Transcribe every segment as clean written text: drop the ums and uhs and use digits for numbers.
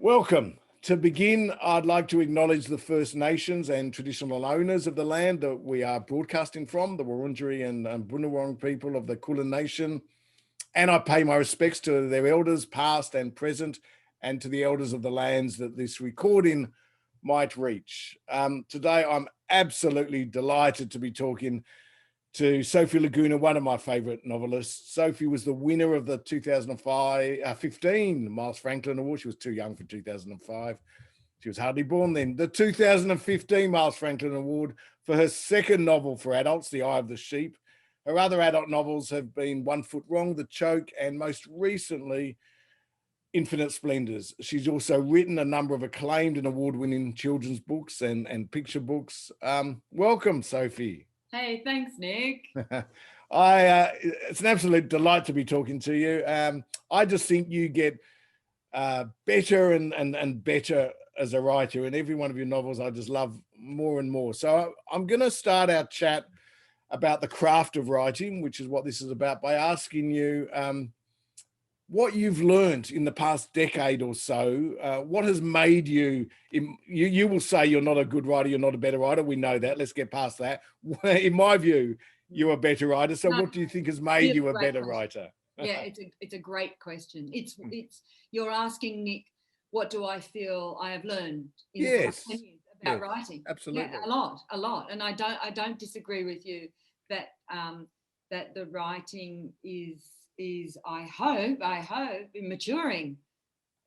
Welcome. To begin, I'd like to acknowledge the First Nations and traditional owners of the land that we are broadcasting from, the Wurundjeri and Bunurong people of the Kulin Nation. And I pay my respects to their elders, past and present, and to the elders of the lands that this recording might reach. Today, I'm absolutely delighted to be talking to Sofie Laguna, one of my favourite novelists. Sofie was the winner of the 2015 Miles Franklin Award. She was too young for 2005. She was hardly born then. The 2015 Miles Franklin Award for her second novel for adults, The Eye of the Sheep. Her other adult novels have been One Foot Wrong, The Choke, and most recently, Infinite Splendours. She's also written a number of acclaimed and award-winning children's books and picture books. Welcome, Sofie. Hey, thanks, Nick. It's an absolute delight to be talking to you. I just think you get better and better as a writer, and every one of your novels I just love more and more. So I'm going to start our chat about the craft of writing, which is what this is about, by asking you what you've learned in the past decade or so. What has made you will say you're not a good writer, you're not a better writer. We know that. Let's get past that. In my view, you're a better writer. So what do you think has made you a better writer? Yeah, it's a great question. It's you're asking, Nick, what do I feel I have learned in the past 10 years about writing? Absolutely. Yeah, a lot. And I don't disagree with you that that the writing is I hope maturing.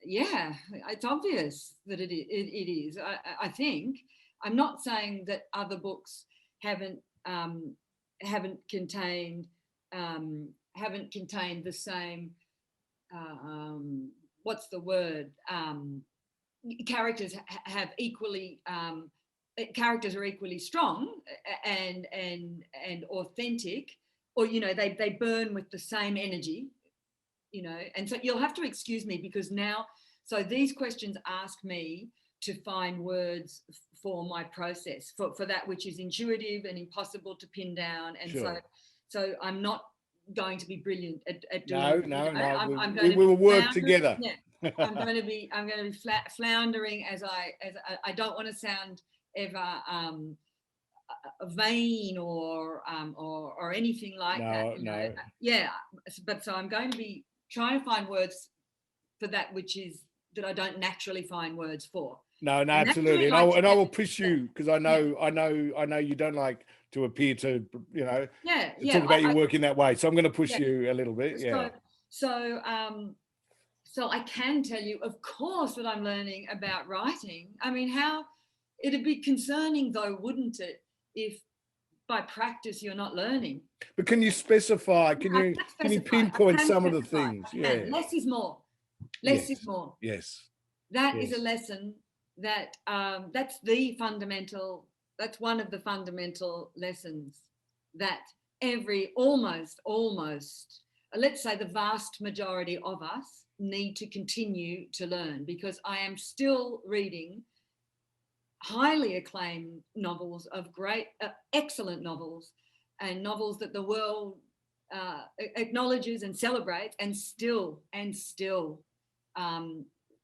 Yeah, it's obvious that it is. I think I'm not saying that other books haven't contained the same what's the word, characters have equally characters are equally strong and authentic, or they burn with the same energy, and so you'll have to excuse me because now, so these questions ask me to find words for my process, for that which is intuitive and impossible to pin down, and so I'm not going to be brilliant at doing no. We will work together. Yeah. I'm going to be floundering as I don't want to sound ever vain or anything like that. No. Yeah, but so I'm going to be trying to find words for that which is that I don't naturally find words for. No, absolutely. And I will push you because I know you don't like to appear to, talk about your work in that way. So I'm going to push you a little bit. So I can tell you, of course, that I'm learning about writing. I mean, it'd be concerning though, wouldn't it, if by practice you're not learning? But can you specify? Can you pinpoint some of the things? Yeah. Less is more. Less is more. Yes. That is a lesson that that's one of the fundamental lessons that almost, let's say the vast majority of us need to continue to learn, because I am still reading highly acclaimed novels of great, excellent novels, and novels that the world acknowledges and celebrates, and still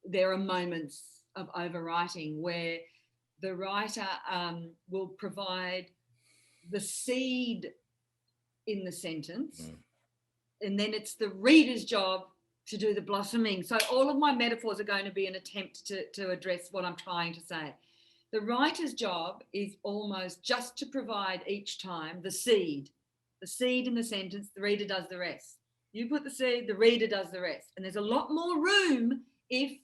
there are moments of overwriting where the writer will provide the seed in the sentence, and then it's the reader's job to do the blossoming. So all of my metaphors are going to be an attempt to address what I'm trying to say. The writer's job is almost just to provide each time the seed in the sentence. The reader does the rest. You put the seed, the reader does the rest. And there's a lot more room if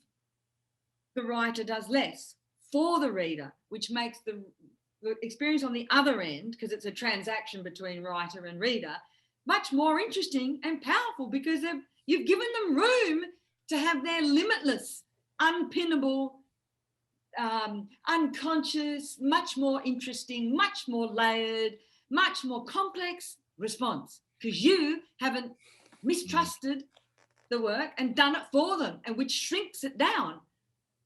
the writer does less for the reader, which makes the experience on the other end, because it's a transaction between writer and reader, much more interesting and powerful, because you've given them room to have their limitless, unpinnable, unconscious, much more interesting, much more layered, much more complex response, because you haven't mistrusted the work and done it for them, and which shrinks it down.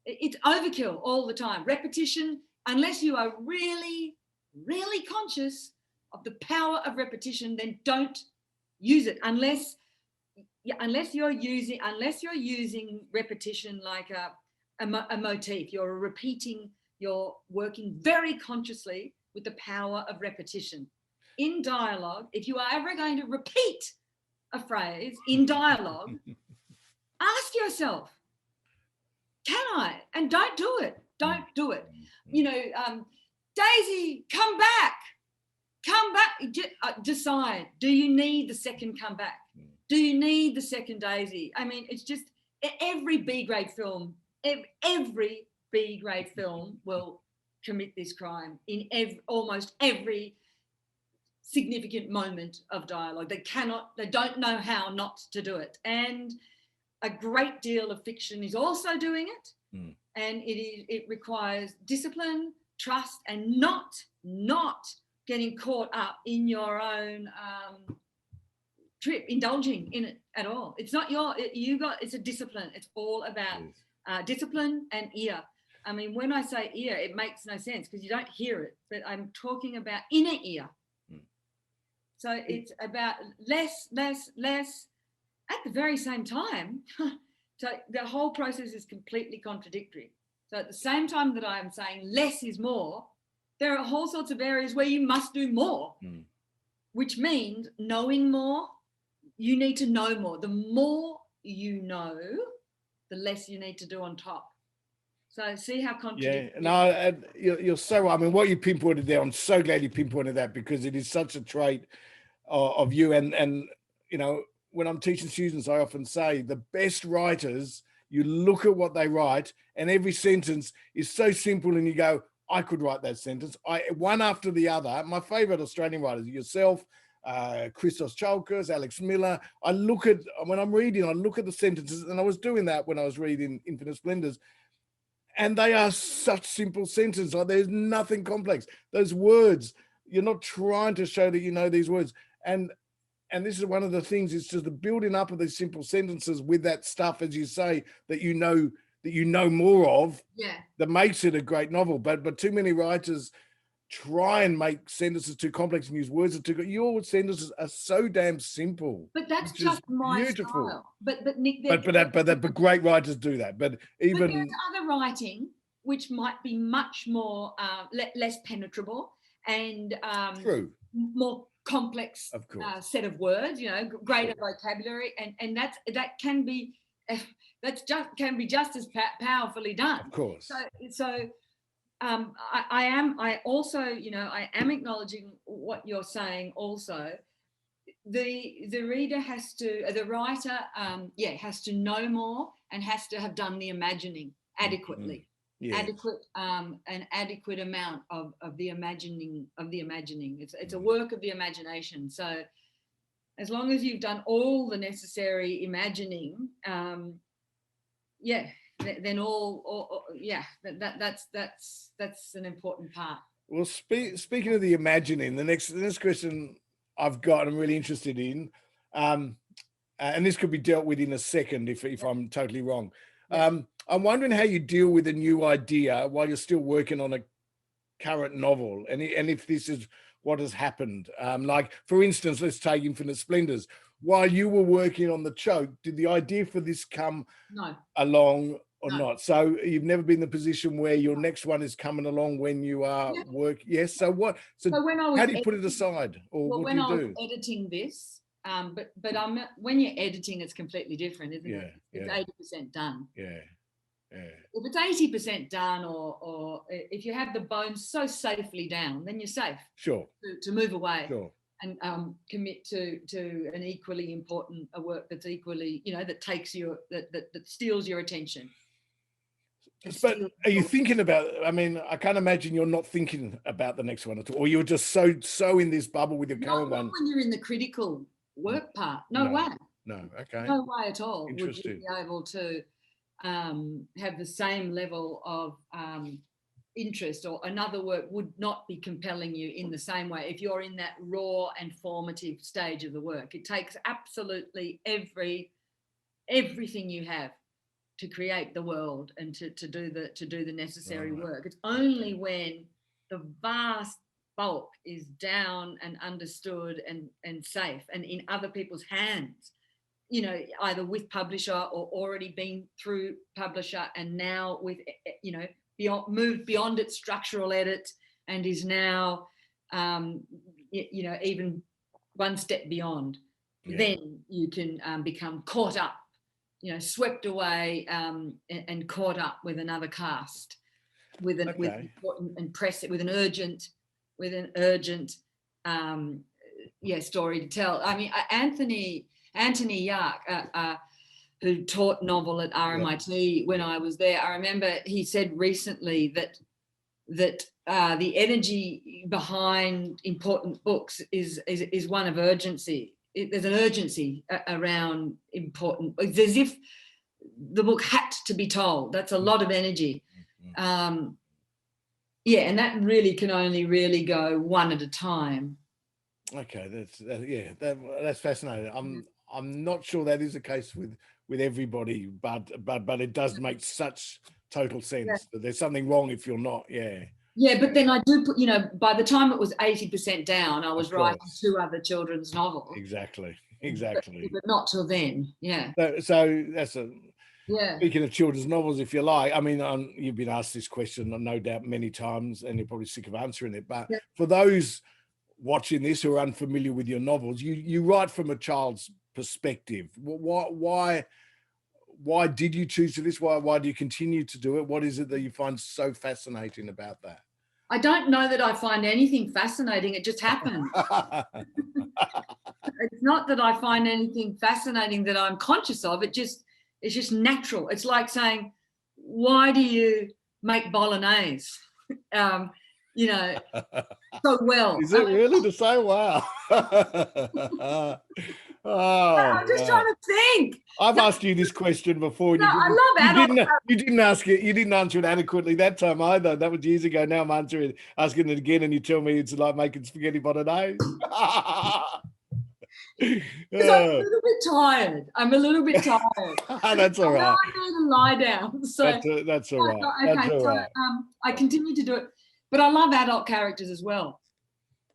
It's overkill all the time. Repetition, unless you are really, really conscious of the power of repetition, then don't use it unless you're using repetition like a motif. You're repeating. You're working very consciously with the power of repetition. In dialogue, if you are ever going to repeat a phrase in dialogue, ask yourself, can I? And don't do it. Don't do it. You know, Daisy, come back. Come back. Decide. Do you need the second come back? Do you need the second Daisy? I mean, it's just every B-grade film, every B-grade film will commit this crime in almost every significant moment of dialogue. They don't know how not to do it. And a great deal of fiction is also doing it. And it requires discipline, trust, and not getting caught up in your own trip, indulging in it at all. It's not it's a discipline. It's all about discipline and ear. I mean, when I say ear, it makes no sense because you don't hear it, but I'm talking about inner ear. So it's about less at the very same time. So the whole process is completely contradictory. So at the same time that I am saying less is more, there are all sorts of areas where you must do more, which means knowing more. You need to know more. The more you know, the less you need to do on top. So see how contradictory. Yeah, no, you're so right. I mean, what you pinpointed there, I'm so glad you pinpointed that because it is such a trait of you. And you know, when I'm teaching students, I often say the best writers, you look at what they write and every sentence is so simple and you go, I could write that sentence. One after the other. My favorite Australian writers, yourself, Christos Chalkers, Alex Miller. When I'm reading, I look at the sentences, and I was doing that when I was reading Infinite Splendours, and they are such simple sentences. Like there's nothing complex. Those words, you're not trying to show that you know these words. And this is one of the things, it's just the building up of these simple sentences with that stuff, as you say, that you know more of, that makes it a great novel. But too many writers try and make sentences too complex and use words that too. Your sentences are so damn simple. But that's just my beautiful style. But Nick, but great writers do that. But there's other writing which might be much more less penetrable and true, more complex set of words. You know, greater vocabulary, and that can be just as powerfully done. Of course. So. I also, you know, I am acknowledging what you're saying also. The reader the writer has to know more and has to have done the imagining adequately. An adequate amount of the imagining It's a work of the imagination. So as long as you've done all the necessary imagining, then that's an important part. Well, speaking of the imagining, the next question I've got, I'm really interested in, and this could be dealt with in a second if I'm totally wrong. I'm wondering how you deal with a new idea while you're still working on a current novel, and if this is what has happened. Like, for instance, let's take Infinite Splendours. While you were working on The Choke, did the idea for this come along or not? So you've never been in the position where your next one is coming along when you are working? Yes. So what? So how do you put it aside, or what do you do? When I was editing this, but when you're editing, it's completely different, isn't it? It's 80% done. If it's 80% done, or if you have the bones so safely down, then you're safe. Sure. To move away. Sure. And commit to an equally important work that's equally, you know, that takes your that steals your attention. But are you thinking about? I mean, I can't imagine you're not thinking about the next one at all, or you're just so in this bubble with your current one. Not when you're in the critical work part. No way. No. Okay. No way at all. Interesting. Would you be able to have the same level of interest, or another work would not be compelling you in the same way if you're in that raw and formative stage of the work. It takes absolutely everything you have to create the world and to do the necessary work. It's only when the vast bulk is down and understood and safe and in other people's hands you know, either with publisher or already been through publisher, and now with, you know, moved beyond its structural edit and is now, you know, even one step beyond. Yeah. Then you can become caught up, you know, swept away and caught up with another cast, with an and press it with an urgent story to tell. I mean, Anthony Yark, who taught novel at RMIT when I was there, I remember he said recently that the energy behind important books is one of urgency. There's an urgency around important. It's as if the book had to be told. That's a lot of energy. And that really can only really go one at a time. Okay, that's fascinating. I'm not sure that is the case with everybody, but it does make such total sense that there's something wrong if you're not. Yeah, but then I do put, you know, by the time it was 80% down, I was writing 2 other children's novels. Exactly. But not till then. Yeah. So that's speaking of children's novels, if you like, I mean, you've been asked this question, no doubt, many times, and you're probably sick of answering it. But for those watching this who are unfamiliar with your novels, you write from a child's perspective. Why did you choose to this? Why do you continue to do it? What is it that you find so fascinating about that? I don't know that I find anything fascinating. It just happens. It's not that I find anything fascinating that I'm conscious of. It's just natural. It's like saying, why do you make bolognese? You know, so well. Is it really the same? Wow. I'm just trying to think. I've asked you this question before. And I love adult. You didn't ask it. You didn't answer it adequately that time either. That was years ago. Now I'm asking it again, and you tell me it's like making spaghetti bolognese. Because I'm a little bit tired. That's all right. I need to lie down. So that's all right. Okay, that's all right. I continue to do it, but I love adult characters as well.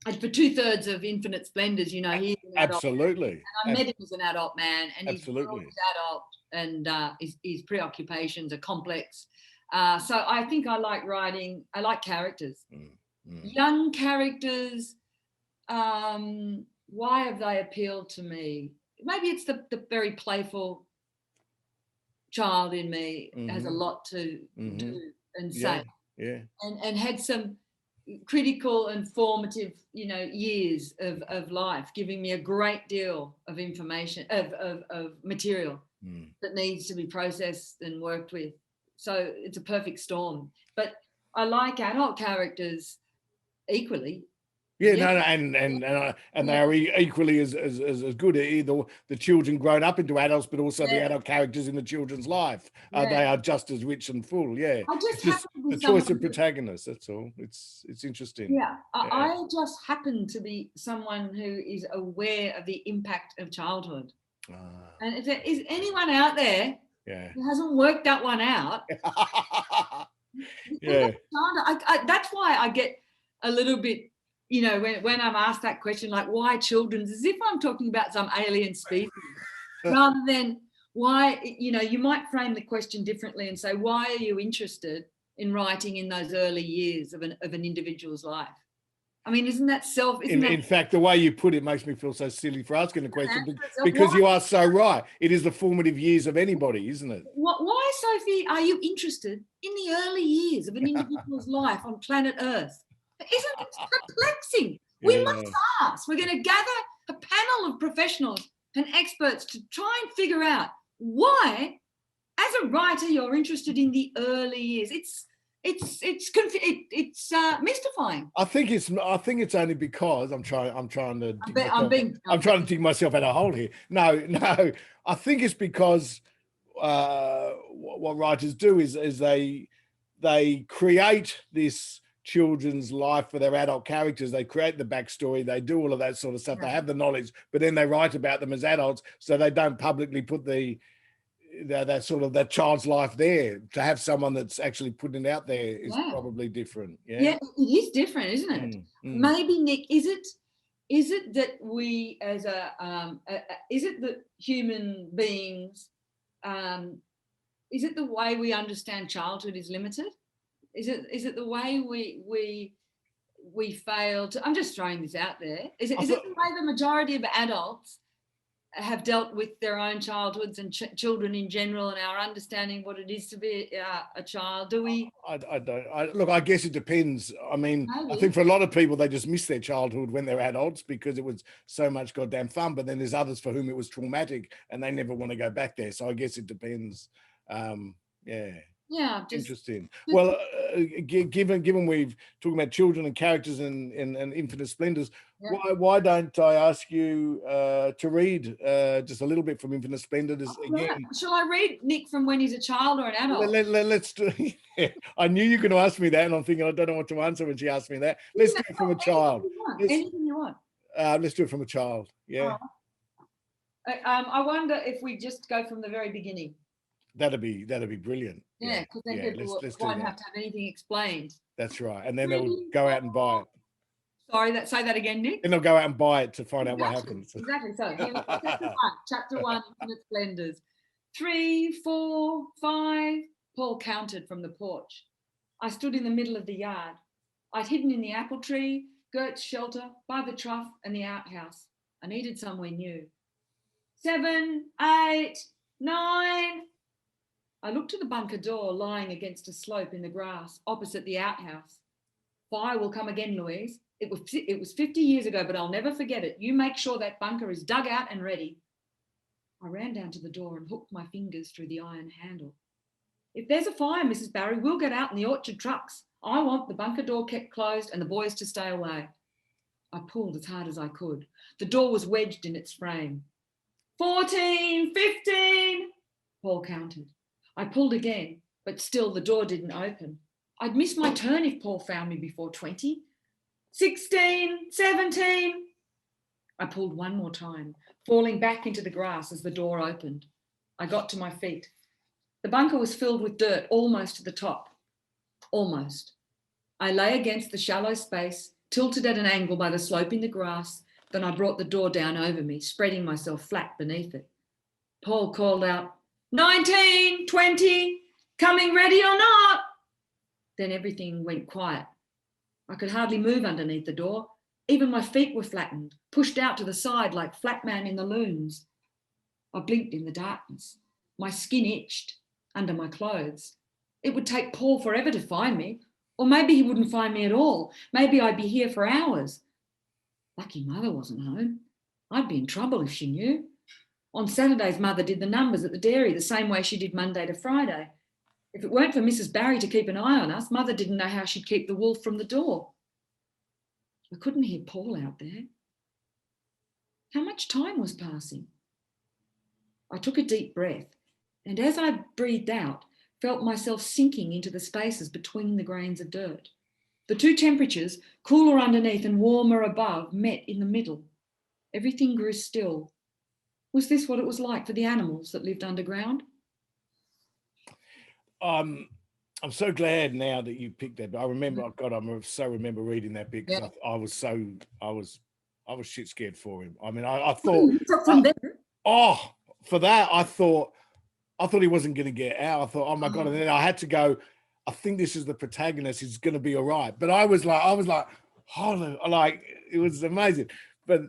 And for 2/3 of Infinite Splendours, you know, he's an adult. Absolutely. And I met him as an adult man, and he's absolutely adult, and his preoccupations are complex. So I think I like writing. I like characters, young characters. Why have they appealed to me? Maybe it's the very playful child in me has a lot to do and say. Yeah. And had some critical and formative, you know, years of life, giving me a great deal of information, of material that needs to be processed and worked with. So it's a perfect storm. But I like adult characters equally. Yeah, no, and they are equally as good. Either the children grown up into adults, but also the adult characters in the children's life. They are just as rich and full. Yeah, it's just the choice of protagonists. That's all. It's interesting. Yeah, I just happen to be someone who is aware of the impact of childhood. And if there is anyone out there who hasn't worked that one out, that's why I get a little bit. You know, when I'm asked that question, like, why children's, as if I'm talking about some alien species, rather than why, you know, you might frame the question differently and say, why are you interested in writing in those early years of an individual's life? I mean, isn't that in fact, the way you put it makes me feel so silly for asking the question, because you are so right. It is the formative years of anybody, isn't it? Why, Sophie, are you interested in the early years of an individual's life on planet Earth? Isn't it perplexing? We must ask. We're going to gather a panel of professionals and experts to try and figure out why, as a writer, you're interested in the early years. It's mystifying. I think it's only because I'm trying to dig myself out of a hole here. No. I think it's because what writers do is they create this children's life for their adult characters. They create the backstory, they do all of that sort of stuff. They have the knowledge, but then they write about them as adults, so they don't publicly put that sort of that child's life there. To have someone that's actually putting it out there is probably different. Yeah, it is different, isn't it? Maybe, Nick, is is it that we as is it that human beings, is it the way we understand childhood is limited? Is it the way we fail to, I'm just throwing this out there, is it the way the majority of adults have dealt with their own childhoods and children in general, and our understanding what it is to be a child? Do we? I don't. Look, I guess it depends. I mean, Maybe. I think for a lot of people, they just miss their childhood when they're adults because it was so much goddamn fun. But then there's others for whom it was traumatic and they never want to go back there. So I guess it depends. Yeah, interesting. Well, given we've talking about children and characters in Infinite Splendours, why don't I ask you to read just a little bit from Infinite Splendours again? Right. Shall I read Nick from when he's a child or an adult? Let's do. Yeah. I knew you were going to ask me that, and I'm thinking I don't know what to answer when she asked me that. Let's do it from a child. Anything you want. Let's do it from a child. Yeah. I wonder if we just go from the very beginning. That'd be brilliant. Yeah, because then people won't have to have anything explained. That's right, and then they'll go out and buy it. Sorry, say that again, Nick. And they'll go out and buy it to find out what happens. Exactly. So here, chapter 1, Infinite Splendours. 3, 4, 5. Paul counted from the porch. I stood in the middle of the yard. I'd hidden in the apple tree, Gert's shelter, by the trough and the outhouse. I needed somewhere new. 7, 8, 9. I looked to the bunker door lying against a slope in the grass opposite the outhouse. Fire will come again, Louise. It was 50 years ago, but I'll never forget it. You make sure that bunker is dug out and ready. I ran down to the door and hooked my fingers through the iron handle. If there's a fire, Mrs. Barry, we'll get out in the orchard trucks. I want the bunker door kept closed and the boys to stay away. I pulled as hard as I could. The door was wedged in its frame. 14, 15, Paul counted. I pulled again, but still the door didn't open. I'd miss my turn if Paul found me before 20. 16, 17. I pulled one more time, falling back into the grass as the door opened. I got to my feet. The bunker was filled with dirt almost to the top. Almost. I lay against the shallow space, tilted at an angle by the slope in the grass. Then I brought the door down over me, spreading myself flat beneath it. Paul called out, 19, 20, coming ready or not? Then everything went quiet. I could hardly move underneath the door. Even my feet were flattened, pushed out to the side like flat man in the loons. I blinked in the darkness. My skin itched under my clothes. It would take Paul forever to find me, or maybe he wouldn't find me at all. Maybe I'd be here for hours. Lucky Mother wasn't home. I'd be in trouble if she knew. On Saturdays, Mother did the numbers at the dairy the same way she did Monday to Friday. If it weren't for Mrs. Barry to keep an eye on us, Mother didn't know how she'd keep the wolf from the door. I couldn't hear Paul out there. How much time was passing? I took a deep breath, and as I breathed out, felt myself sinking into the spaces between the grains of dirt. The two temperatures, cooler underneath and warmer above, met in the middle. Everything grew still. Was this what it was like for the animals that lived underground? I'm so glad now that you picked that. I remember, God, I remember reading that bit because I was shit scared for him. I mean, I thought for that, I thought he wasn't going to get out. I thought, oh my God, and then I had to go. I think this is the protagonist. He's going to be all right. But I was like, holy, like it was amazing. But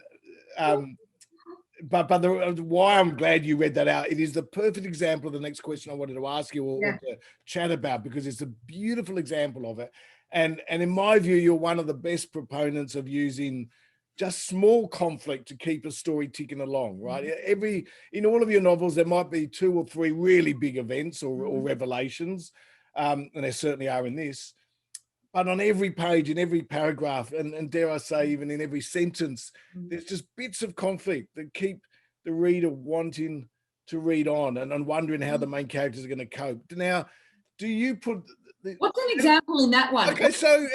why I'm glad you read that out. It is the perfect example of the next question I wanted to ask you or to chat about, because it's a beautiful example of it. And in my view, you're one of the best proponents of using just small conflict to keep a story ticking along, right? In all of your novels, there might be 2 or 3 really big events or revelations, and there certainly are in this. But on every page, in every paragraph, and dare I say, even in every sentence, there's just bits of conflict that keep the reader wanting to read on and wondering how the main characters are going to cope. Now, do you put... What's an example in that one? Okay, so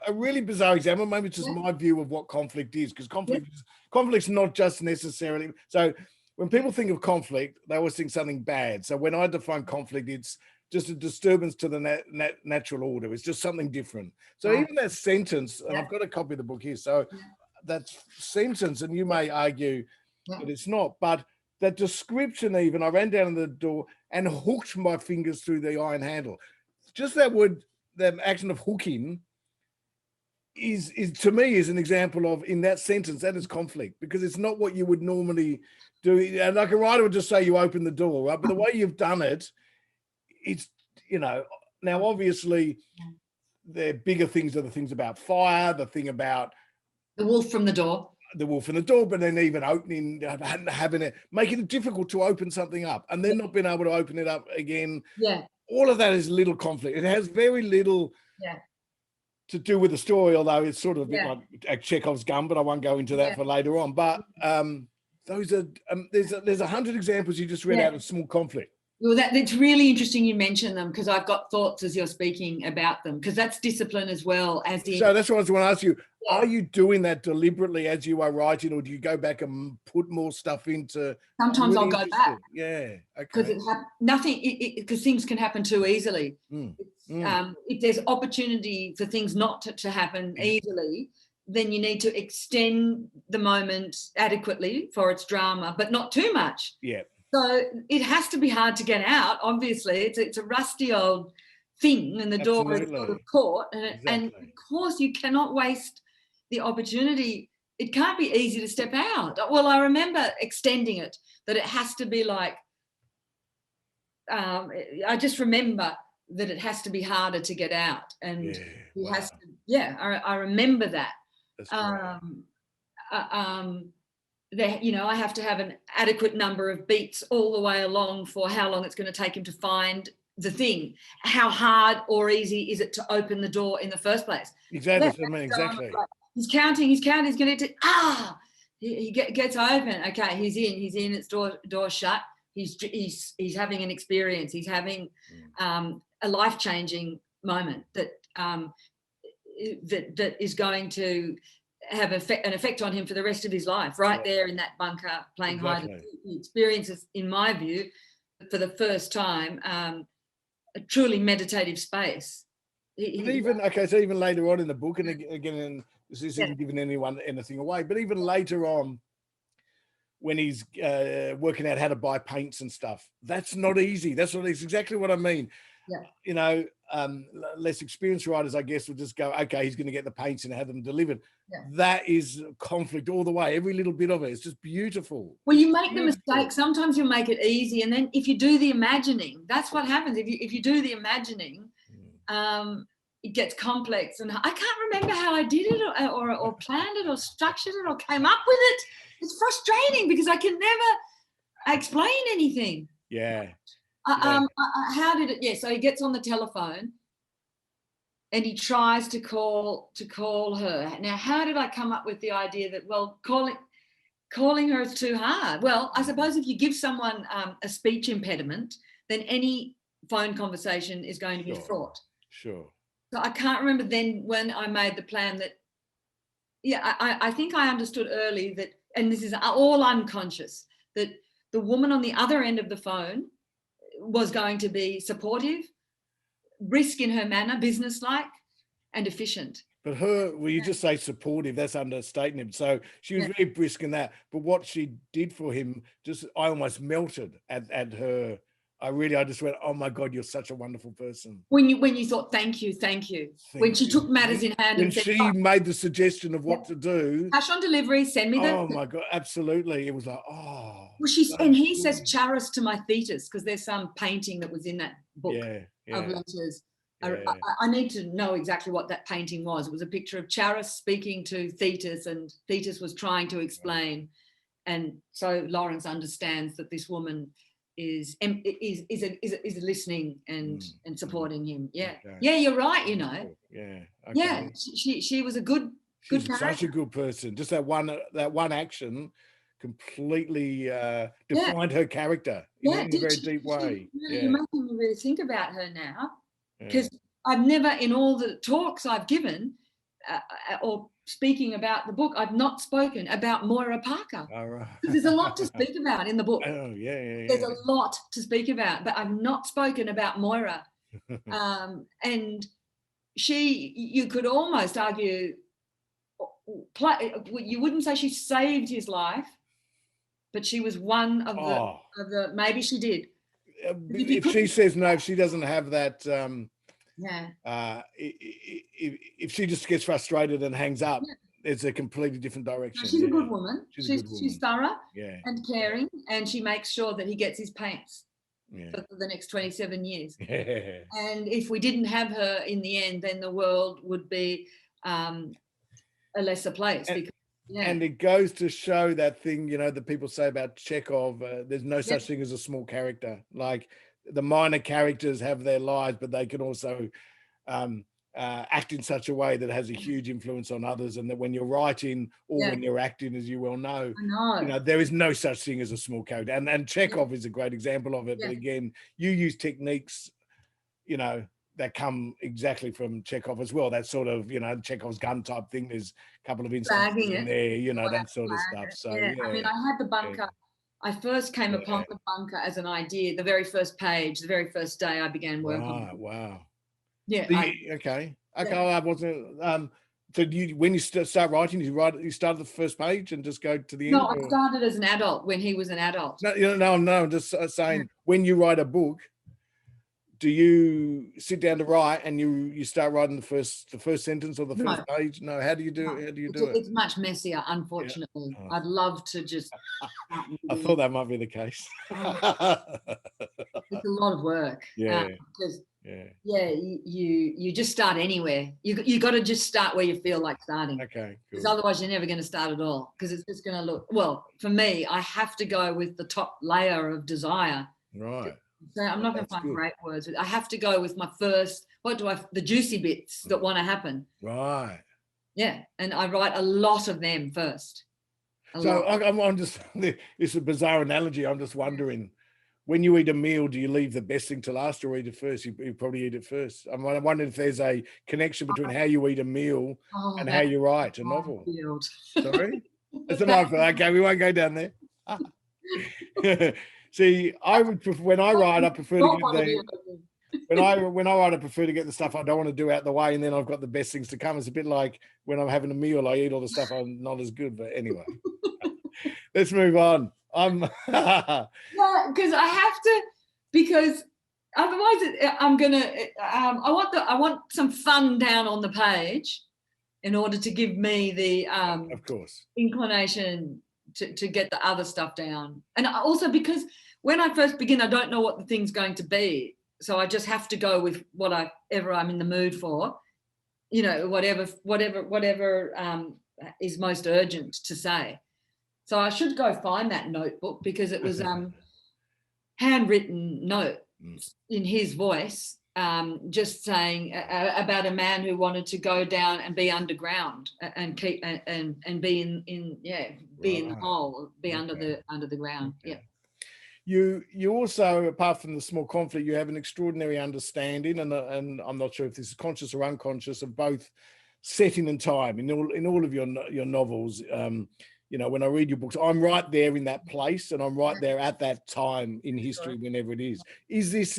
a really bizarre example, maybe it's just my view of what conflict is, because conflict's not just necessarily... So when people think of conflict, they always think something bad. So when I define conflict, it's just a disturbance to the natural order. It's just something different. So even that sentence, and I've got a copy of the book here. So sentence, and you may argue that it's not, but that description, even I ran down to the door and hooked my fingers through the iron handle. Just that word, that action of hooking is to me is an example of, in that sentence, that is conflict, because it's not what you would normally do. And like a writer would just say you open the door, right? But the way you've done it, it's, now obviously the bigger things are the things about fire, the thing about the wolf from the door, but then even opening, having it, making it difficult to open something up, and then not being able to open it up again. Yeah. All of that is little conflict. It has very little to do with the story, although it's sort of a bit like a Chekhov's gun, but I won't go into that for later on. But those are, there's 100 examples you just read out of small conflict. Well, it's really interesting you mention them, because I've got thoughts as you're speaking about them, because that's discipline as well. So that's what I was going to ask you. Are you doing that deliberately as you are writing, or do you go back and put more stuff into? Sometimes I'll go back. Yeah, okay. Because things can happen too easily. If there's opportunity for things not to happen easily, then you need to extend the moment adequately for its drama, but not too much. Yeah. So it has to be hard to get out. Obviously, it's a rusty old thing, and the door is sort of caught. And of course, you cannot waste the opportunity. It can't be easy to step out. Well, I remember extending it, that it has to be like, I just remember that it has to be harder to get out. And has to, I remember that. That's that, I have to have an adequate number of beats all the way along for how long it's going to take him to find the thing. How hard or easy is it to open the door in the first place? Exactly. Exactly. He's counting. He's going to he gets open. Okay, he's in. It's door shut. He's having an experience. He's having a life-changing moment that is going to have an effect on him for the rest of his life, there in that bunker playing hide and seek. He experiences, in my view, for the first time, a truly meditative space. So even later on in the book, and again, this isn't giving anyone anything away, but even later on, when he's working out how to buy paints and stuff, that's not easy. That's exactly what I mean. Yeah. Less experienced writers, I guess, will just go, okay, he's going to get the paints and have them delivered. That is conflict all the way. Every little bit of it. It's just beautiful. Well, you make the mistake. Sometimes you make it easy, and then if you do the imagining, that's what happens. If you do the imagining, it gets complex. And I can't remember how I did it, or planned it, or structured it, or came up with it. It's frustrating because I can never explain anything. Yeah. How did it? Yeah. So he gets on the telephone, and he tries to call her. Now, how did I come up with the idea that, well, calling her is too hard? Well, I suppose if you give someone a speech impediment, then any phone conversation is going to be fraught. Sure. So I can't remember then when I made the plan that, I think I understood early that, and this is all unconscious, that the woman on the other end of the phone was going to be supportive, brisk in her manner, businesslike, and efficient. But you just say supportive, that's understating him. So she was very brisk in that. But what she did for him, I almost melted at her. I just went, oh my God, you're such a wonderful person. When you thought, thank you. When she took matters in hand and said, she made the suggestion of what to do. Cash on delivery, send me that. Oh my God, absolutely. It was like, oh. Well, he says charis to my thetis, because there's some painting that was in that book of letters. I need to know exactly what that painting was. It was a picture of Charis speaking to Thetis, and Thetis was trying to explain. And so Lawrence understands that this woman is listening and supporting him. Yeah. Okay. Yeah, you're right, Yeah. Okay. Yeah, she was a good character. Such a good person. Just that one action completely defined her character in a very deep way. You're making me really think about her now, because I've never, in all the talks I've given or speaking about the book, I've not spoken about Moira Parker. All right. Because there's a lot to speak about in the book. Oh, yeah. There's a lot to speak about, but I've not spoken about Moira. And you could almost argue, you wouldn't say she saved his life, but she was one of the maybe she did. If she says no, if she doesn't have that, if she just gets frustrated and hangs up, it's a completely different direction. No, she's a good woman. She's a good woman. She's thorough and caring, and she makes sure that he gets his paints for the next 27 years. And if we didn't have her in the end, then the world would be a lesser place. And it goes to show that thing, that people say about Chekhov, there's no such thing as a small character. Like, the minor characters have their lives, but they can also act in such a way that has a huge influence on others. And that when you're writing or when you're acting, as you well know, there is no such thing as a small character. And Chekhov is a great example of it. But again, you use techniques, that come exactly from Chekhov as well. That sort of, Chekhov's gun type thing. There's a couple of instances in there, that sort of stuff. So I mean, I had the bunker. I first came upon the bunker as an idea, the very first page, the very first day I began work on it. Wow. Yeah. Okay. I wasn't. So when you start writing, you start the first page and just go to the end? No, I started as an adult when he was an adult. No, I'm just saying, when you write a book, do you sit down to write and you start writing the first sentence or the first page? No, how do you do it? It's much messier, unfortunately. I'd love to just I thought that might be the case. It's a lot of work. Because you just start anywhere. You got to just start where you feel like starting. Okay, because otherwise you're never going to start at all, because it's just going to look, well, for me, I have to go with the top layer of desire. Right. So I'm not going to find great words. I have to go with my first, the juicy bits that want to happen. Right. Yeah. And I write a lot of them first. I'm just, it's a bizarre analogy. I'm just wondering, when you eat a meal, do you leave the best thing to last or eat it first? You probably eat it first. I'm wondering if there's a connection between how you eat a meal and how you write a novel. Sorry? That's a minefield. Okay, we won't go down there. See, when I write, I prefer to get the stuff I don't want to do out the way, and then I've got the best things to come. It's a bit like when I'm having a meal, I eat all the stuff I'm not as good. But anyway, let's move on. Because I have to, because otherwise I'm gonna. I want some fun down on the page, in order to give me the of course, inclination to get the other stuff down. And also because when I first begin, I don't know what the thing's going to be. So I just have to go with whatever I'm in the mood for, whatever is most urgent to say. So I should go find that notebook, because it was handwritten note in his voice, just saying about a man who wanted to go down and be underground and keep and be in the hole, be under the ground. Okay. Yeah. You also, apart from the small conflict, you have an extraordinary understanding, and I'm not sure if this is conscious or unconscious, of both setting and time in all of your novels. When I read your books, I'm right there in that place, and I'm right there at that time in history, whenever it is. Is this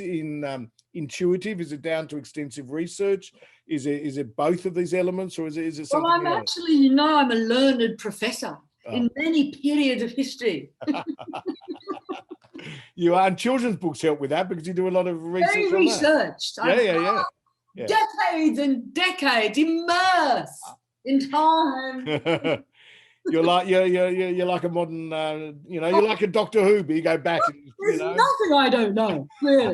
intuitive? Is it down to extensive research? Is it both of these elements, or is it something else? Well, I'm actually, I'm a learned professor in many periods of history. You are, and children's books help with that, because you do a lot of research. Very researched. Yeah. Decades and decades immersed in time. You're like a modern, you're like a Doctor Who, but you go back. There's nothing I don't know, really.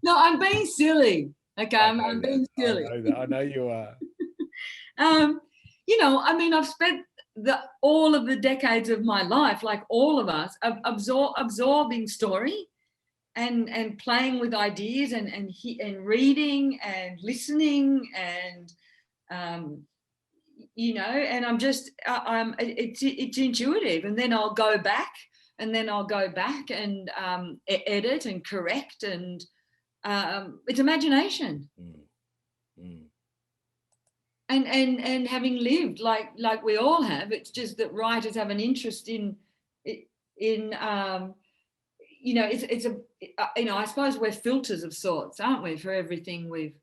No, I'm being silly. Okay, I'm being silly. I know you are. I've spent all of the decades of my life, like all of us, absorbing story and playing with ideas and reading and listening and and I'm just it's intuitive, and then I'll go back and edit and correct, and it's imagination. And having lived like we all have, it's just that writers have an interest in I suppose we're filters of sorts, aren't we, for everything we've.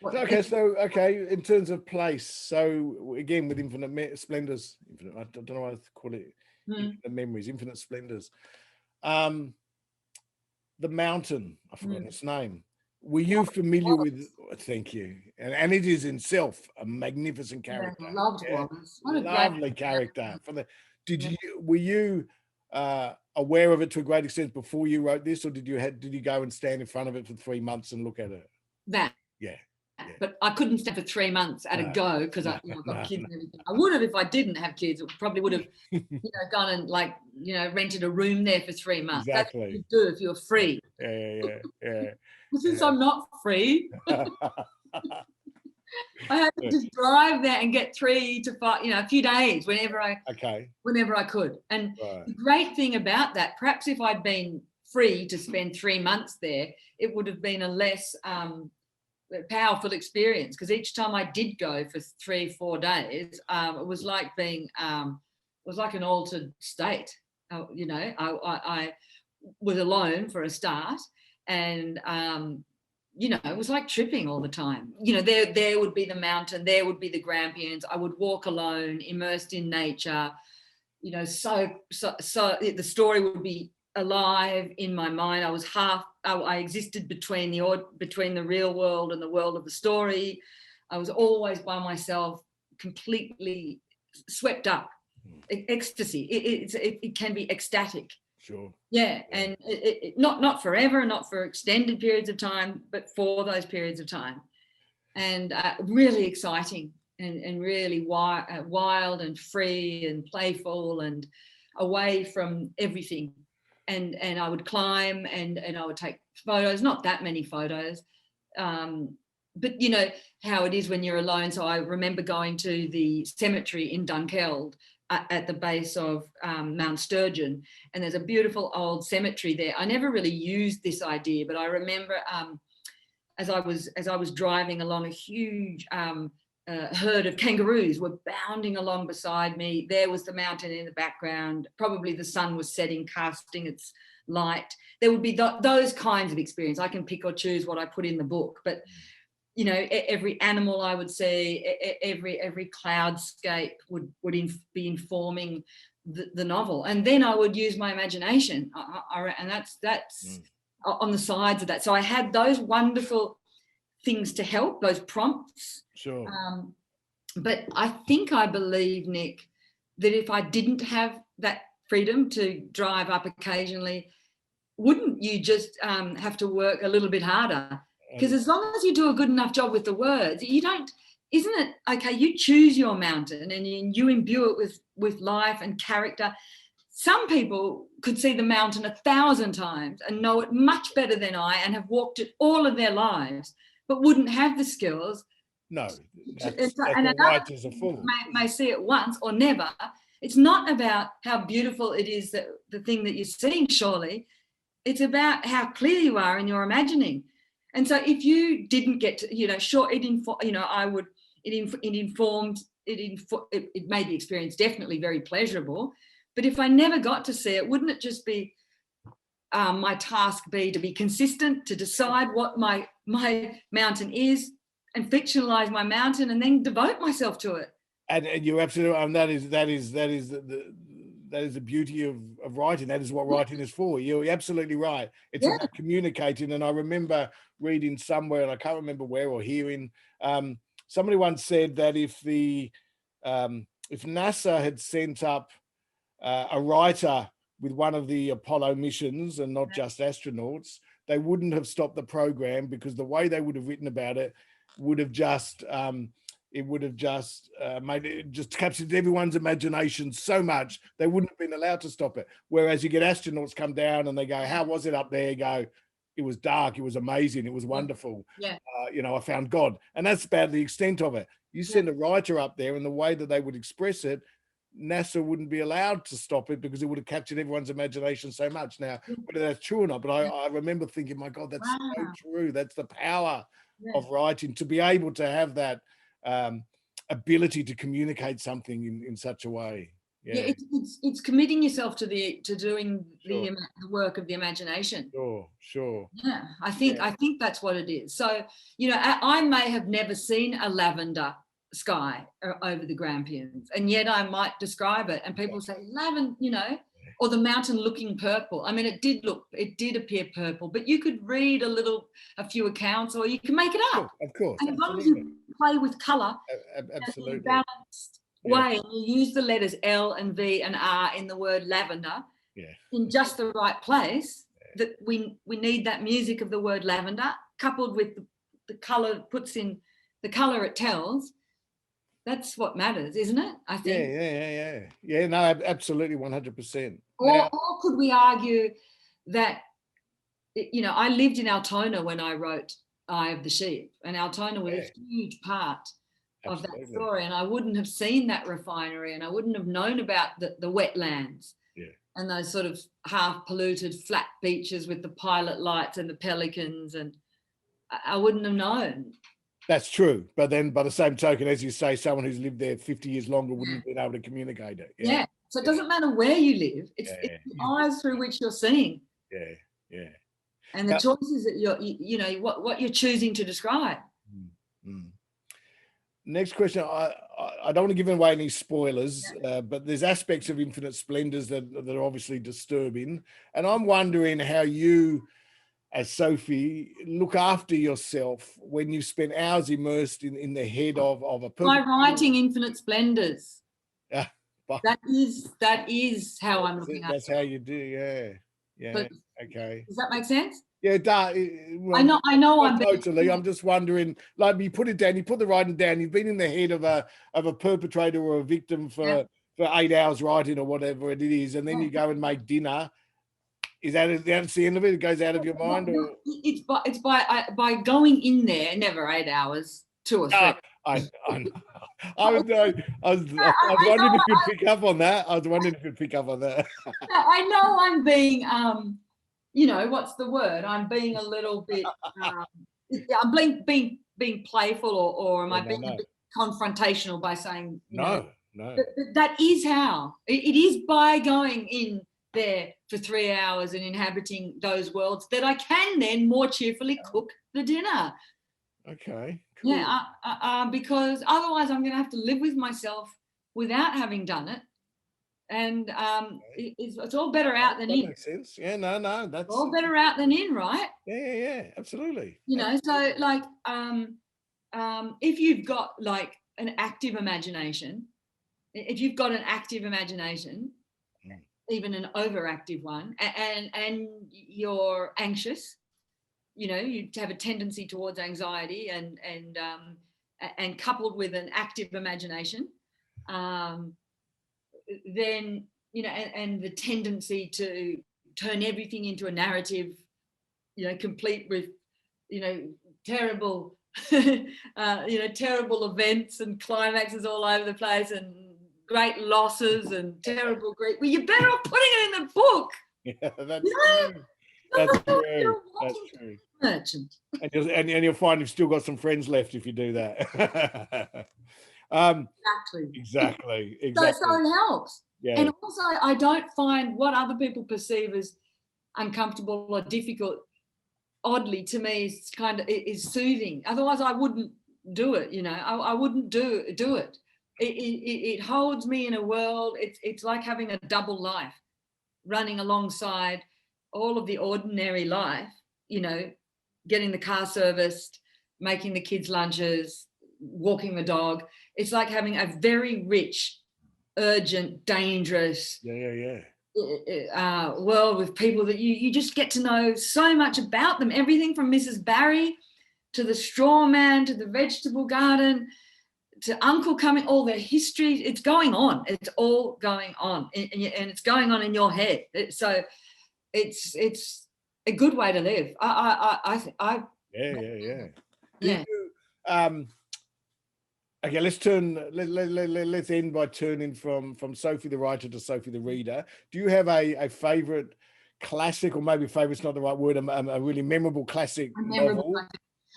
Okay, so in terms of place, so again with Infinite Splendours, I don't know what to call it, Infinite Memories, Infinite Splendours. The mountain, I've forgotten its name. Were you familiar with? Thank you, and it is in itself a magnificent character. Yeah, loved Wallace. What a Lovely great character. Were you aware of it to a great extent before you wrote this, or did you go and stand in front of it for 3 months and look at it? that. Yeah. But I couldn't stand for 3 months at a go because I've got kids and everything. I would have if I didn't have kids. Probably would have, gone and rented a room there for 3 months. Exactly. That's what you do if you're free. Yeah. Since I'm not free, I had to just drive there and get 3 to 5, a few days whenever I could. And the great thing about that, perhaps if I'd been free to spend 3 months there, it would have been a less powerful experience, because each time I did go for 3-4 days, it was like being it was like an altered state. I was alone for a start, and it was like tripping all the time. There would be the mountain, there would be the Grampians. I would walk alone, immersed in nature. So the story would be alive in my mind. I existed between the real world and the world of the story. I was always by myself, completely swept up. Ecstasy. It can be ecstatic. Sure. Yeah. And it not forever, not for extended periods of time, but for those periods of time. And really exciting and really wild and free and playful and away from everything. And I would climb and I would take photos, not that many photos. But you know how it is when you're alone. So I remember going to the cemetery in Dunkeld at the base of Mount Sturgeon, and there's a beautiful old cemetery there. I never really used this idea, but I remember as I was driving along, a huge herd of kangaroos were bounding along beside me. There was the mountain in the background. Probably the sun was setting, casting its light. There would be those kinds of experience. I can pick or choose what I put in the book, but you know, every animal I would see, every cloudscape would be informing the novel, and then I would use my imagination, and that's on the sides of that. So I had those wonderful things to help, those prompts. Sure. But I believe, Nick, that if I didn't have that freedom to drive up occasionally, wouldn't you just have to work a little bit harder? Because as long as you do a good enough job with the words, isn't it okay? You choose your mountain and you imbue it with life and character. Some people could see the mountain 1,000 times and know it much better than I, and have walked it all of their lives, but wouldn't have the skills. No, and another may see it once or never. It's not about how beautiful it is, that the thing that you're seeing, surely. It's about how clear you are in your imagining. And so if you didn't get to, it made the experience definitely very pleasurable. But if I never got to see it, wouldn't it just be my task be to be consistent, to decide what my mountain is, and fictionalize my mountain, and then devote myself to it? And you're absolutely, that is the beauty of writing. That is what writing is for. You're absolutely right. It's about communicating. And I remember reading somewhere, and I can't remember where, or hearing, somebody once said that if NASA had sent up a writer with one of the Apollo missions, and not just astronauts, they wouldn't have stopped the program, because the way they would have written about it would have just made it, just captured everyone's imagination so much they wouldn't have been allowed to stop it. Whereas you get astronauts come down and they go, "How was it up there?" You go, "It was dark, it was amazing, it was wonderful. I found God." And that's about the extent of it. You send a writer up there, and the way that they would express it, NASA wouldn't be allowed to stop it, because it would have captured everyone's imagination so much. Now, whether that's true or not, but I remember thinking, my God, that's so true. That's the power of writing, to be able to have that ability to communicate something in such a way. Yeah, Yeah. it's committing yourself to doing Sure. the work of the imagination. Sure. Yeah, Yeah. I think that's what it is. So, you know, I may have never seen a lavender sky over the Grampians, and yet I might describe it, and people say lavender, you know, or the mountain looking purple. I mean, it did appear purple, but you could read a few accounts, or you can make it up. Of course. And as long as Absolutely. you play with colour in a Absolutely. balanced way, and you use the letters L and V and R in the word lavender in just the right place, that we need that music of the word lavender coupled with the colour the colour it tells. That's what matters, isn't it? I think. Yeah. No, absolutely, 100%. Or could we argue that, you know, I lived in Altona when I wrote Eye of the Sheep, and Altona was a huge part of that story, and I wouldn't have seen that refinery, and I wouldn't have known about the wetlands and those sort of half polluted flat beaches with the pilot lights and the pelicans, and I wouldn't have known. That's true, but then by the same token, as you say, someone who's lived there 50 years longer wouldn't have been able to communicate it. Yeah. So it doesn't matter where you live; it's the eyes through which you're seeing. Yeah. And the choices that you know, what you're choosing to describe. Next question. I don't want to give away any spoilers, but there's aspects of Infinite Splendours that are obviously disturbing. And I'm wondering how you, as Sofie, look after yourself when you spend hours immersed in the head of a person. By writing Infinite Splendours. Yeah. That is how I'm looking at it. That's how you do, yeah. But okay. Does that make sense? Yeah, I know. I'm totally. I'm just wondering, like, you put it down, you put the writing down, you've been in the head of a perpetrator or a victim for 8 hours writing or whatever it is, and then you go and make dinner. Is that's the end of it? It goes out of your mind, or it's by going in there. Never 8 hours, 2 or 3. I was wondering if you'd pick up on that. I know I'm being you know, what's the word? I'm being a little bit, I'm being playful, or am I being a bit confrontational by saying, no. But that is how it is, by going in there for 3 hours and inhabiting those worlds, that I can then more cheerfully cook the dinner. Okay. Cool. Yeah, because otherwise I'm going to have to live with myself without having done it. And it's all better out than in. That makes sense. Yeah, no, that's all better out than in, right? Yeah, absolutely. You know, so like, if you've got like an active imagination, even an overactive one, and you're anxious, you know, you have a tendency towards anxiety, and coupled with an active imagination, then, you know, and the tendency to turn everything into a narrative, you know, complete with, you know, terrible, terrible events and climaxes all over the place, and great losses and terrible grief. Well, you're better off putting it in the book. Yeah, that's true. That's true. That's true. Merchant. And you'll find you've still got some friends left if you do that. Exactly. So it helps. Yeah. And also, I don't find what other people perceive as uncomfortable or difficult, oddly, to me, is soothing. Otherwise, I wouldn't do it. You know, I wouldn't do it. It holds me in a world. It's like having a double life, running alongside all of the ordinary life. You know, getting the car serviced, making the kids' lunches, walking the dog. It's like having a very rich, urgent, dangerous world with people that you just get to know so much about them. Everything from Mrs. Barry to the straw man to the vegetable garden to Uncle coming, all their history. It's going on. It's all going on, and it's going on in your head. So it's a good way to live. Okay, let's end by turning from Sofie the writer to Sofie the reader. Do you have a favorite classic, or maybe favorite's not the right word, a really memorable classic novel?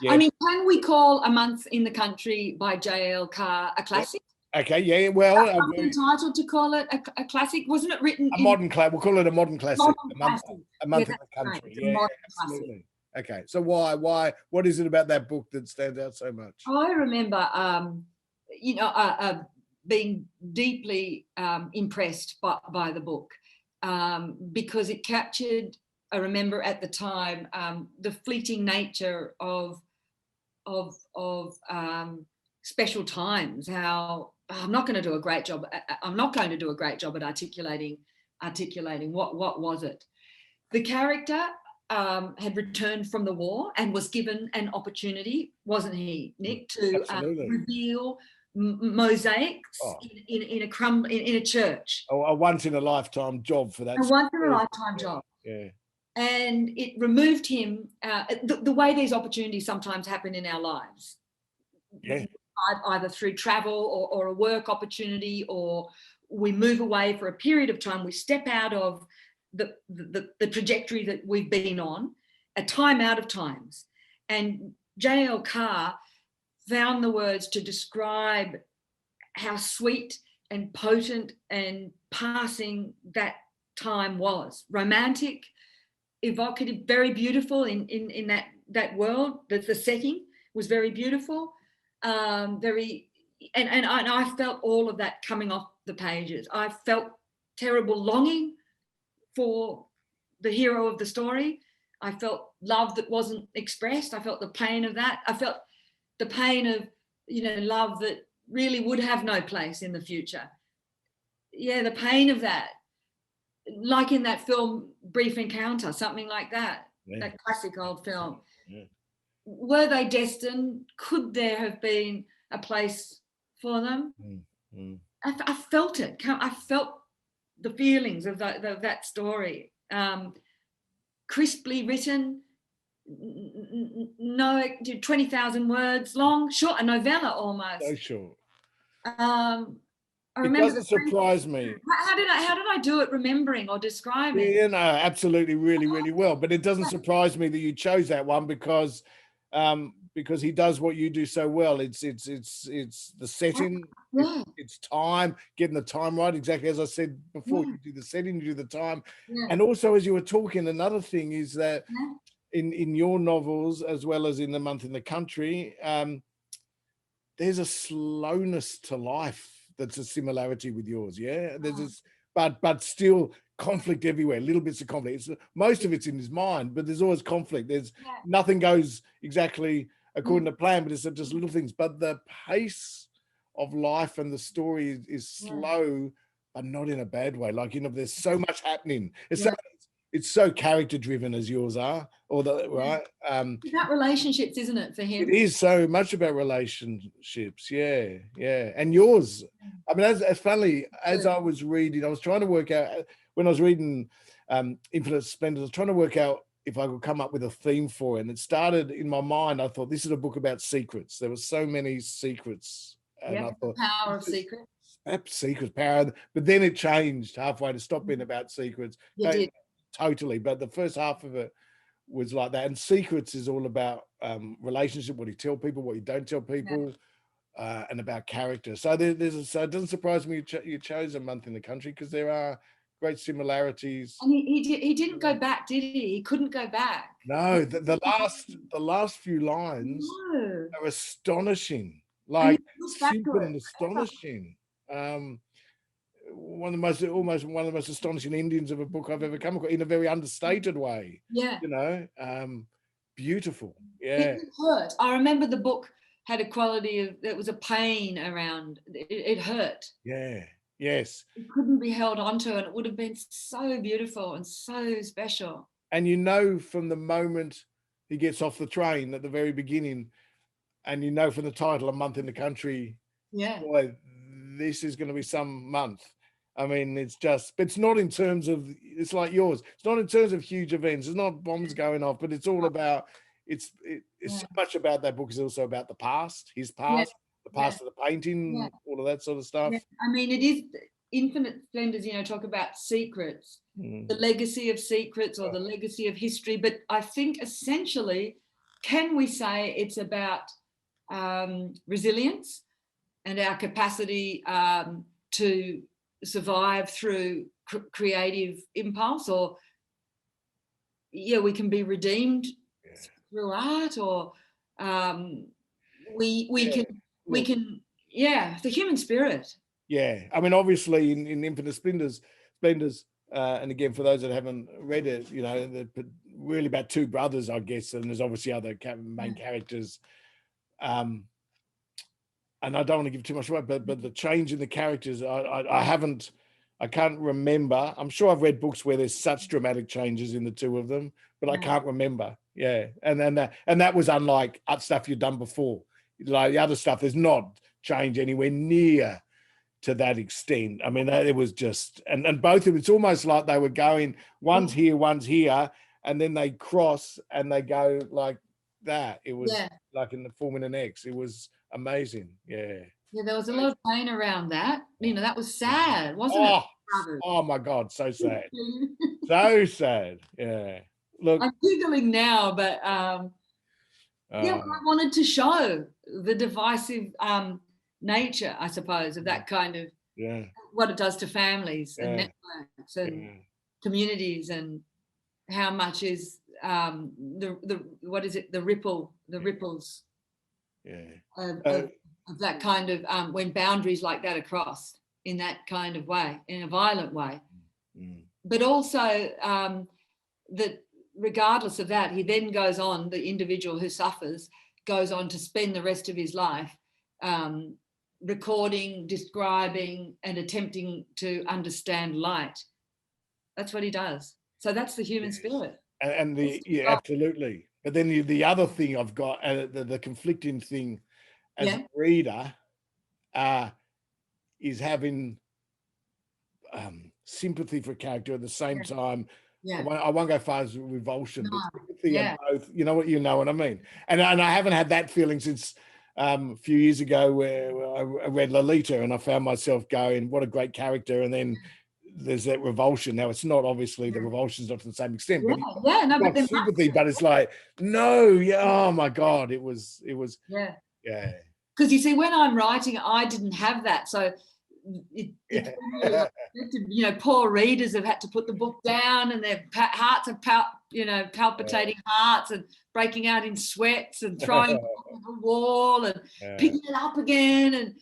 Yeah. I mean, can we call A Month in the Country by J.L. Carr a classic? Okay, yeah, well, entitled to call it a classic. Wasn't it written a modern classic? We'll call it a modern classic. Modern classic. A month in that's the country. right. Yeah, absolutely. Classic. Okay, so why? What is it about that book that stands out so much? I remember, being deeply impressed by the book because it captured. I remember at the time the fleeting nature of special times. How I'm not going to do a great job. I'm not going to do a great job at articulating what was it. The character had returned from the war and was given an opportunity, wasn't he, Nick, to reveal mosaics in a church. A once in a lifetime job for that. A once in a lifetime job. Yeah. And it removed him. The way these opportunities sometimes happen in our lives. Yeah. Either through travel or a work opportunity, or we move away for a period of time. We step out of the trajectory that we've been on, a time out of times. And J.L. Carr found the words to describe how sweet and potent and passing that time was. Romantic, evocative, very beautiful in that world. The setting was very beautiful. And I felt all of that coming off the pages. I felt terrible longing for the hero of the story. I felt love that wasn't expressed. I felt the pain of that. I felt the pain of, love that really would have no place in the future. Yeah, the pain of that. Like in that film, Brief Encounter, something like that. Yeah. That classic old film. Yeah. Were they destined? Could there have been a place for them? Mm-hmm. I felt it. I felt the feelings of that story. Crisply written, no, 20,000 words long, short, a novella almost. So short. I remember. It doesn't surprise me. How did I do it? Remembering or describing? Yeah, no, absolutely, really, really well. But it doesn't surprise me that you chose that one because he does what you do so well. It's the setting, it's time, getting the time right. Exactly as I said before, you do the setting, you do the time, and also as you were talking, another thing is that in your novels as well as in The Month in the Country, there's a slowness to life that's a similarity with yours. Yeah, there's this, but still conflict everywhere. Little bits of conflict. Most of it's in his mind, but there's always conflict. There's nothing goes exactly according to plan, but it's just little things. But the pace of life and the story is slow, but not in a bad way. Like, there's so much happening. It's so character driven as yours are, right? It's about relationships, isn't it, for him? It is so much about relationships. Yeah. And yours, I mean, as funnily as I was reading, I was trying to work out when I was reading Infinite Splendours, I was trying to work out if I could come up with a theme for it. And it started in my mind. I thought, this is a book about secrets. There were so many secrets. And I thought, power of secrets. Secrets, power. But then it changed halfway to stop being about secrets. You did. Totally. But the first half of it was like that. And Secrets is all about relationship, what you tell people, what you don't tell people, and about character. So so it doesn't surprise me you chose A Month in the Country, because there are great similarities. And he didn't go back, did he? He couldn't go back. No, the last few lines are astonishing. Like, simple and astonishing. One of the most astonishing endings of a book I've ever come across, in a very understated way. Yeah. Beautiful. Yeah. It hurt. I remember the book had a quality of, there was a pain around. It hurt. Yeah. Yes. It couldn't be held onto, and it would have been so beautiful and so special. And from the moment he gets off the train at the very beginning, and from the title, A Month in the Country, boy, this is going to be some month. I mean, it's not in terms of, it's like yours. It's not in terms of huge events. It's not bombs going off, but it's all about, it's so much about that book is also about the past, his past, the past of the painting, all of that sort of stuff. Yeah. I mean, it is Infinite Splendours, talk about secrets, the legacy of secrets or the legacy of history. But I think essentially, can we say it's about resilience, and our capacity to survive through creative impulse, or we can be redeemed through art, or we can the human spirit. Yeah, I mean, obviously in Infinite Splendours, and again, for those that haven't read it, you know, they're really about two brothers, I guess, and there's obviously other main characters. And I don't want to give too much away, but the change in the characters, I can't remember. I'm sure I've read books where there's such dramatic changes in the two of them, but I can't remember. Yeah, and that was unlike stuff you've done before. Like the other stuff, there's not change anywhere near to that extent. I mean, it was just, and both of them, it's almost like they were going, one's here, and then they cross and they go like that. It was like in the forming an X. It was amazing. Yeah, there was a lot of pain around that. You know, that was sad, wasn't it? Oh my God, so sad. So sad. Yeah. Look, I'm giggling now, but I wanted to show the divisive nature, I suppose, of that kind of what it does to families and networks and communities, and how much is the ripples of that kind of when boundaries like that are crossed in that kind of way, in a violent way. But also that regardless of that, he then goes on, the individual who suffers goes on to spend the rest of his life recording, describing, and attempting to understand light. That's what he does. So that's the human spirit. And absolutely. But then the other thing I've got, the conflicting thing as a reader, is having sympathy for a character at the same time. I won't go far as revulsion, but sympathy and both. You know what I mean? And I haven't had that feeling since a few years ago where I read Lolita, and I found myself going, what a great character. And then there's that revulsion. Now, it's not obviously the revulsion's not to the same extent, but but sympathy, but it's like, oh my God, it was. Because you see, when I'm writing, I didn't have that, so poor readers have had to put the book down, and their hearts are palpitating hearts and breaking out in sweats and throwing it on the wall and picking it up again, and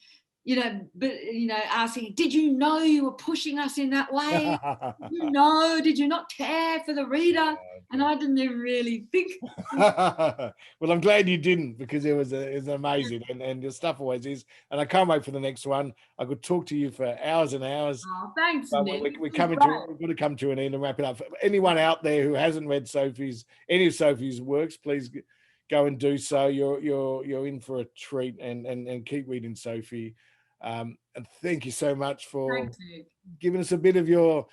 asking, did you know you were pushing us in that way? Did you not care for the reader? And I didn't even really think. Well, I'm glad you didn't, because it was amazing, and your stuff always is. And I can't wait for the next one. I could talk to you for hours and hours. Oh, thanks, Nick. We're coming we've got to come to an end and wrap it up. For anyone out there who hasn't read any of Sophie's works, please go and do so. You're in for a treat, and keep reading Sofie. And thank you so much for giving us a bit of your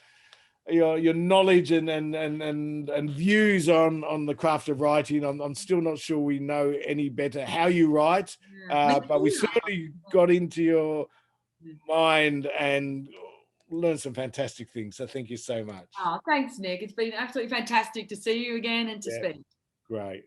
knowledge and views on the craft of writing. I'm still not sure we know any better how you write, but we certainly got into your mind and learned some fantastic things. So thank you so much. Oh, thanks, Nick. It's been absolutely fantastic to see you again and to speak. Great.